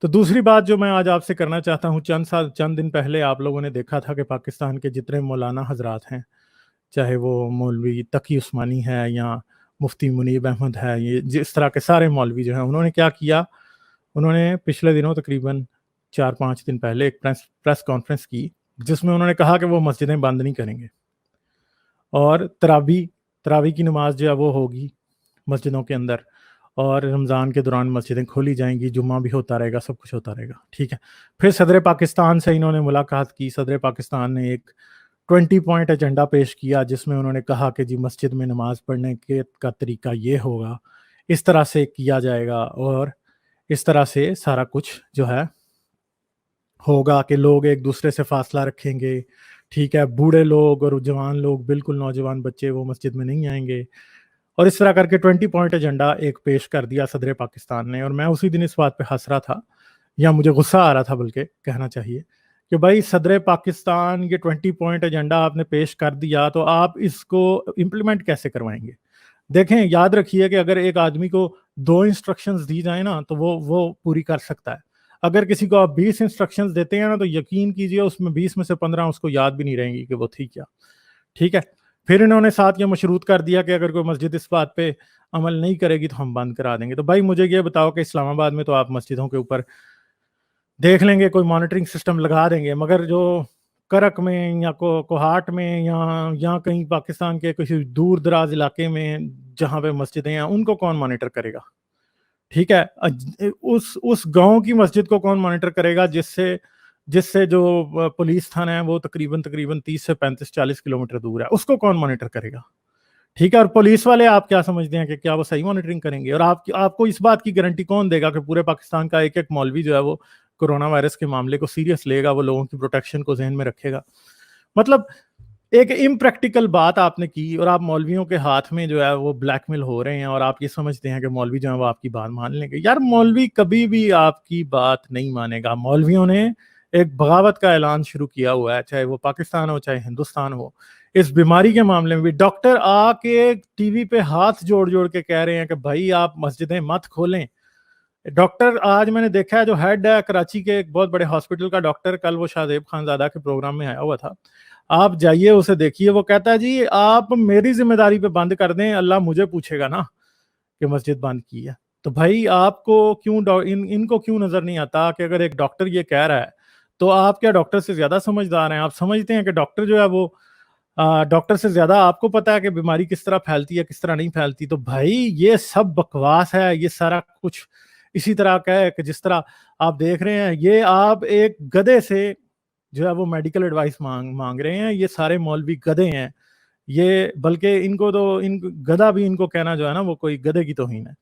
تو دوسری بات جو میں آج آپ سے کرنا چاہتا ہوں، چند دن پہلے آپ لوگوں نے دیکھا تھا کہ پاکستان کے جتنے مولانا حضرات ہیں، چاہے وہ مولوی تقی عثمانی ہے یا مفتی منیب احمد ہے، یہ جس طرح کے سارے مولوی جو ہیں، انہوں نے کیا کیا، انہوں نے پچھلے دنوں تقریباً 4-5 دن پہلے ایک پریس کانفرنس کی، جس میں انہوں نے کہا کہ وہ مسجدیں بند نہیں کریں گے، اور تراویح کی نماز جو ہے وہ ہوگی مسجدوں کے اندر، اور رمضان کے دوران مسجدیں کھولی جائیں گی، جمعہ بھی ہوتا رہے گا، سب کچھ ہوتا رہے گا، ٹھیک ہے۔ پھر صدر پاکستان سے انہوں نے ملاقات کی، صدر پاکستان نے ایک 20 پوائنٹ ایجنڈا پیش کیا، جس میں انہوں نے کہا کہ جی مسجد میں نماز پڑھنے کا طریقہ یہ ہوگا، اس طرح سے کیا جائے گا، اور اس طرح سے سارا کچھ جو ہے ہوگا کہ لوگ ایک دوسرے سے فاصلہ رکھیں گے، ٹھیک ہے، بوڑھے لوگ اور جوان لوگ، بالکل نوجوان بچے وہ مسجد میں نہیں آئیں گے، اور اس طرح کر کے 20 پوائنٹ ایجنڈا ایک پیش کر دیا صدر پاکستان نے۔ اور میں اسی دن اس بات پہ ہنس رہا تھا، یا مجھے غصہ آ رہا تھا بلکہ کہنا چاہیے، کہ بھائی صدر پاکستان یہ 20 پوائنٹ ایجنڈا آپ نے پیش کر دیا، تو آپ اس کو امپلیمنٹ کیسے کروائیں گے؟ دیکھیں، یاد رکھیے کہ اگر ایک آدمی کو 2 انسٹرکشنز دی جائیں نا تو وہ پوری کر سکتا ہے۔ اگر کسی کو آپ 20 انسٹرکشنز دیتے ہیں نا تو یقین کیجئے اس میں 20 میں سے 15 اس کو یاد بھی نہیں رہیں گی کہ وہ تھی کیا، ٹھیک ہے۔ پھر انہوں نے ساتھ یہ مشروط کر دیا کہ اگر کوئی مسجد اس بات پہ عمل نہیں کرے گی تو ہم بند کرا دیں گے۔ تو بھائی مجھے یہ بتاؤ کہ اسلام آباد میں تو آپ مسجدوں کے اوپر دیکھ لیں گے کوئی مانیٹرنگ سسٹم لگا دیں گے، مگر جو کرک میں یا کوہاٹ میں یا کہیں پاکستان کے کسی دور دراز علاقے میں جہاں پہ مسجدیں ہیں، ان کو کون مانیٹر کرے گا؟ ٹھیک ہے، اس گاؤں کی مسجد کو کون مانیٹر کرے گا جس سے جو پولیس تھانہ ہے وہ تقریباً 30 سے 35-40 کلومیٹر دور ہے، اس کو کون مانیٹر کرے گا؟ ٹھیک ہے، اور پولیس والے آپ کیا سمجھتے ہیں کہ کیا وہ صحیح مانیٹرنگ کریں گے؟ اور آپ کو اس بات کی گارنٹی کون دے گا کہ پورے پاکستان کا ایک مولوی جو ہے وہ کورونا وائرس کے معاملے کو سیریس لے گا، وہ لوگوں کی پروٹیکشن کو ذہن میں رکھے گا؟ مطلب ایک امپریکٹیکل بات آپ نے کی، اور آپ مولویوں کے ہاتھ میں جو ہے وہ بلیک میل ہو رہے ہیں، اور آپ یہ سمجھتے ہیں کہ مولوی جو ہے وہ آپ کی بات مان لیں گے۔ یار مولوی کبھی بھی آپ کی بات نہیں مانے گا۔ مولویوں نے ایک بغاوت کا اعلان شروع کیا ہوا ہے، چاہے وہ پاکستان ہو چاہے ہندوستان ہو۔ اس بیماری کے معاملے میں بھی ڈاکٹر آ کے ٹی وی پہ ہاتھ جوڑ کے کہہ رہے ہیں کہ بھائی آپ مسجدیں مت کھولیں۔ ڈاکٹر آج میں نے دیکھا ہے جو ہیڈ ہے کراچی کے ایک بہت بڑے ہاسپٹل کا ڈاکٹر، کل وہ شاہزیب خان زادہ کے پروگرام میں آیا ہوا تھا، آپ جائیے اسے دیکھیے، وہ کہتا ہے جی آپ میری ذمہ داری پہ بند کر دیں، اللہ مجھے پوچھے گا نا کہ مسجد بند کی ہے۔ تو بھائی آپ کو کیوں ان کو کیوں نظر نہیں آتا کہ اگر ایک ڈاکٹر یہ کہہ رہا ہے تو آپ کیا ڈاکٹر سے زیادہ سمجھدار ہیں؟ آپ سمجھتے ہیں کہ ڈاکٹر جو ہے وہ ڈاکٹر سے زیادہ آپ کو پتا ہے کہ بیماری کس طرح پھیلتی ہے کس طرح نہیں پھیلتی؟ تو بھائی یہ سب بکواس ہے، یہ سارا کچھ اسی طرح کا ہے کہ جس طرح آپ دیکھ رہے ہیں، یہ آپ ایک گدھے سے جو ہے وہ میڈیکل ایڈوائس مانگ رہے ہیں۔ یہ سارے مولوی گدھے ہیں، یہ بلکہ ان کو تو گدھا بھی ان کو کہنا جو ہے نا وہ کوئی گدھے کی توہین ہے۔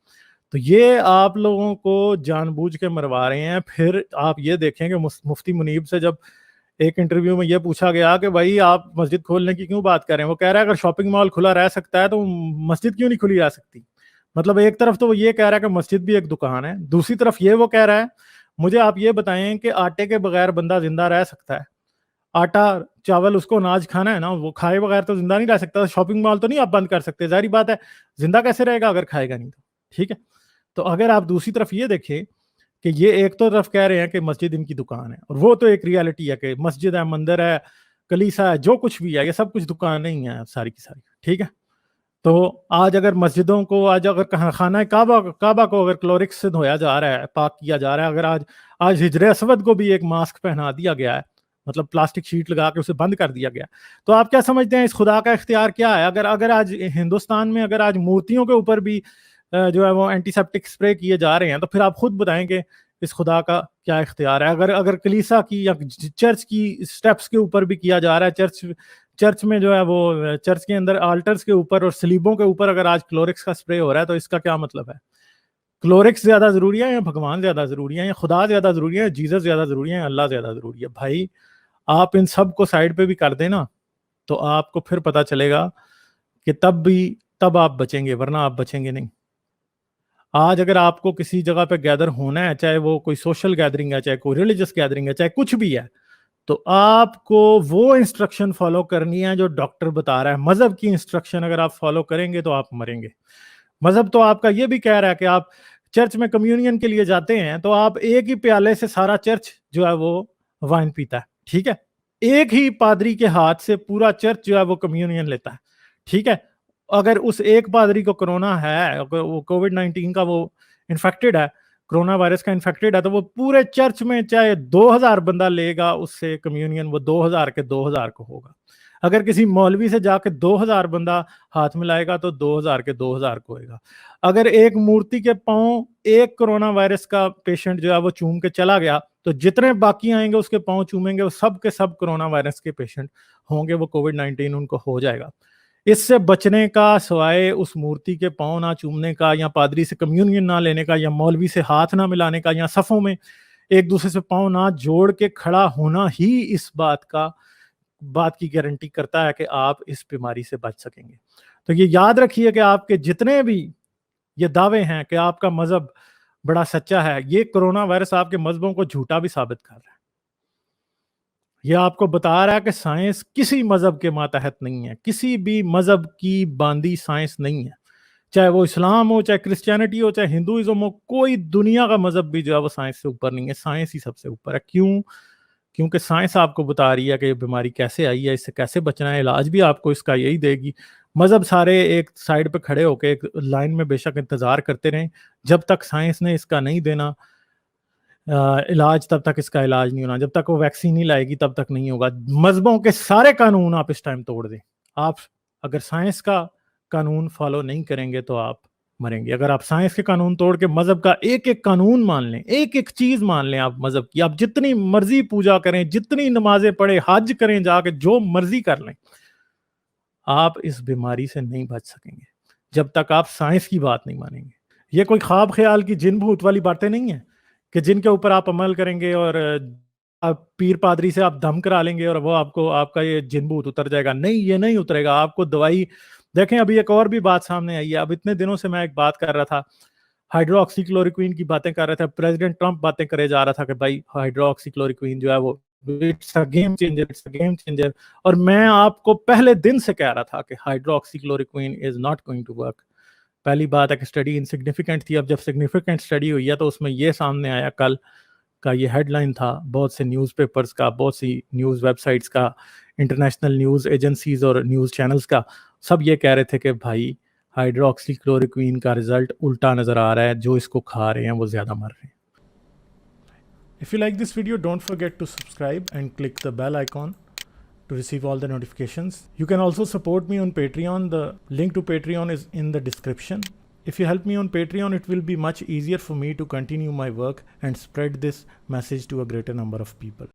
تو یہ آپ لوگوں کو جان بوجھ کے مروا رہے ہیں۔ پھر آپ یہ دیکھیں کہ مفتی منیب سے جب ایک انٹرویو میں یہ پوچھا گیا کہ بھائی آپ مسجد کھولنے کی کیوں بات کر رہے ہیں، وہ کہہ رہا ہے اگر شاپنگ مال کھلا رہ سکتا ہے تو مسجد کیوں نہیں کھلی رہ سکتی؟ مطلب ایک طرف تو وہ یہ کہہ رہا ہے کہ مسجد بھی ایک دکان ہے، دوسری طرف یہ وہ کہہ رہا ہے مجھے آپ یہ بتائیں کہ آٹے کے بغیر بندہ زندہ رہ سکتا ہے؟ آٹا چاول اس کو اناج کھانا ہے نا، وہ کھائے بغیر تو زندہ نہیں رہ سکتا۔ شاپنگ مال تو نہیں آپ بند کر سکتے، ظاہری بات ہے زندہ کیسے رہے گا اگر کھائے گا نہیں تو، ٹھیک ہے۔ تو اگر آپ دوسری طرف یہ دیکھیں کہ یہ ایک تو طرف کہہ رہے ہیں کہ مسجد ان کی دکان ہے، اور وہ تو ایک ریالٹی ہے کہ مسجد ہے، مندر ہے، کلیسا ہے، جو کچھ بھی ہے یہ سب کچھ دکان نہیں ہے ساری کی ساری، ٹھیک ہے۔ تو آج اگر مسجدوں کو، آج اگر خانہ کعبہ کو اگر کلورکس سے دھویا جا رہا ہے، پاک کیا جا رہا ہے، اگر آج ہجر اسود کو بھی ایک ماسک پہنا دیا گیا ہے، مطلب پلاسٹک شیٹ لگا کے اسے بند کر دیا گیا، تو آپ کیا سمجھتے ہیں اس خدا کا اختیار کیا ہے؟ اگر آج ہندوستان میں اگر آج مورتیوں کے اوپر بھی جو ہے وہ اینٹی سیپٹک اسپرے کیے جا رہے ہیں، تو پھر آپ خود بتائیں کہ اس خدا کا کیا اختیار ہے؟ اگر کلیسا کی یا چرچ کی سٹیپس کے اوپر بھی کیا جا رہا ہے، چرچ میں جو ہے وہ چرچ کے اندر آلٹرز کے اوپر اور سلیبوں کے اوپر اگر آج کلورکس کا اسپرے ہو رہا ہے، تو اس کا کیا مطلب ہے؟ کلورکس زیادہ ضروری ہے یا بھگوان زیادہ ضروری ہے یا خدا زیادہ ضروری ہے، جیزس زیادہ ضروری ہے، اللہ زیادہ ضروری ہے؟ بھائی آپ ان سب کو سائڈ پہ بھی کر دیں نا تو آپ کو پھر پتا چلے گا کہ تب آپ بچیں گے، ورنہ آپ بچیں گے نہیں۔ آج اگر آپ کو کسی جگہ پہ گیدر ہونا ہے، چاہے وہ کوئی سوشل گیدرنگ ہے، چاہے کوئی ریلیجس گیدرنگ ہے، چاہے کچھ بھی ہے، تو آپ کو وہ انسٹرکشن فالو کرنی ہے جو ڈاکٹر بتا رہا ہے۔ مذہب کی انسٹرکشن اگر آپ فالو کریں گے تو آپ مریں گے۔ مذہب تو آپ کا یہ بھی کہہ رہا ہے کہ آپ چرچ میں کمیونین کے لیے جاتے ہیں تو آپ ایک ہی پیالے سے سارا چرچ جو ہے وہ وائن پیتا ہے, ٹھیک ہے, ایک ہی پادری کے ہاتھ سے پورا چرچ جو ہے وہ کمیونین لیتا ہے, ٹھیک ہے. اگر اس ایک پادری کو کرونا ہے, وہ کووڈ-19 کا وہ انفیکٹڈ ہے, کرونا وائرس کا انفیکٹڈ ہے, تو وہ پورے چرچ میں چاہے 2000 بندہ لے گا اس سے کمیونین, وہ 2000 کے 2000 کو ہوگا. اگر کسی مولوی سے جا کے 2000 بندہ ہاتھ ملائے گا تو 2000 کے 2000 کو ہوئے گا. اگر ایک مورتی کے پاؤں ایک کرونا وائرس کا پیشنٹ جو ہے وہ چوم کے چلا گیا تو جتنے باقی آئیں گے اس کے پاؤں چومیں گے وہ سب کے سب کرونا وائرس کے پیشنٹ ہوں گے, وہ کووڈ-19 ان کو ہو جائے گا. اس سے بچنے کا سوائے اس مورتی کے پاؤں نہ چومنے کا, یا پادری سے کمیونین نہ لینے کا, یا مولوی سے ہاتھ نہ ملانے کا, یا صفوں میں ایک دوسرے سے پاؤں نہ جوڑ کے کھڑا ہونا ہی اس بات کی گارنٹی کرتا ہے کہ آپ اس بیماری سے بچ سکیں گے. تو یہ یاد رکھیے کہ آپ کے جتنے بھی یہ دعوے ہیں کہ آپ کا مذہب بڑا سچا ہے, یہ کرونا وائرس آپ کے مذہبوں کو جھوٹا بھی ثابت کر رہا ہے. یہ آپ کو بتا رہا ہے کہ سائنس کسی مذہب کے ماتحت نہیں ہے, کسی بھی مذہب کی باندھی سائنس نہیں ہے, چاہے وہ اسلام ہو, چاہے کرسچینٹی ہو, چاہے ہندوازم ہو, کوئی دنیا کا مذہب بھی جو ہے وہ سائنس سے اوپر نہیں ہے, سائنس ہی سب سے اوپر ہے. کیوں؟ کیونکہ سائنس آپ کو بتا رہی ہے کہ یہ بیماری کیسے آئی ہے, اس سے کیسے بچنا ہے, علاج بھی آپ کو اس کا یہی دے گی. مذہب سارے ایک سائیڈ پہ کھڑے ہو کے ایک لائن میں بے شک انتظار کرتے رہیں, جب تک سائنس نے اس کا نہیں دینا علاج تب تک اس کا علاج نہیں ہونا, جب تک وہ ویکسین نہیں لائے گی تب تک نہیں ہوگا. مذہبوں کے سارے قانون آپ اس ٹائم توڑ دیں, آپ اگر سائنس کا قانون فالو نہیں کریں گے تو آپ مریں گے. اگر آپ سائنس کے قانون توڑ کے مذہب کا ایک ایک قانون مان لیں, ایک ایک چیز مان لیں آپ مذہب کی, آپ جتنی مرضی پوجا کریں, جتنی نمازیں پڑھیں, حج کریں, جا کے جو مرضی کر لیں, آپ اس بیماری سے نہیں بچ سکیں گے جب تک آپ سائنس کی بات نہیں مانیں گے. یہ کوئی خواب خیال کی جن بھوت والی باتیں نہیں ہیں کہ جن کے اوپر آپ عمل کریں گے اور آپ پیر پادری سے آپ دم کرا لیں گے اور وہ آپ کا یہ جن بھوت اتر جائے گا. نہیں, یہ نہیں اترے گا. آپ کو دوائی دیکھیں, ابھی ایک اور بھی بات سامنے آئی ہے. اب اتنے دنوں سے میں ایک بات کر رہا تھا, ہائیڈرو آکسی کلوروکوین کی باتیں کر رہے تھے, پریزیڈنٹ ٹرمپ باتیں کرے جا رہا تھا کہ بھائی ہائیڈرو آکسی کلوروکوین جو ہے وہ اٹس اے گیم چینجر. اور میں آپ کو پہلے دن سے کہہ رہا تھا کہ hydroxychloroquine is not going to work. پہلی بات ہے کہ اسٹڈی انسگنیفیکنٹ تھی. اب جب سگنیفیکنٹ اسٹڈی ہوئی ہے تو اس میں یہ سامنے آیا, کل کا یہ ہیڈ لائن تھا بہت سے نیوز پیپرز کا, بہت سی نیوز ویب سائٹس کا, انٹرنیشنل نیوز ایجنسیز اور نیوز چینلز کا, سب یہ کہہ رہے تھے کہ بھائی ہائیڈرو آکسی کلوروکوین کا رزلٹ الٹا نظر آ رہا ہے, جو اس کو کھا رہے ہیں وہ زیادہ مر رہے ہیں. If you like this video, don't forget to subscribe and click the bell icon to receive all the notifications. You can also support me on Patreon. The link to Patreon is in the description. If you help me on Patreon, it will be much easier for me to continue my work and spread this message to a greater number of people.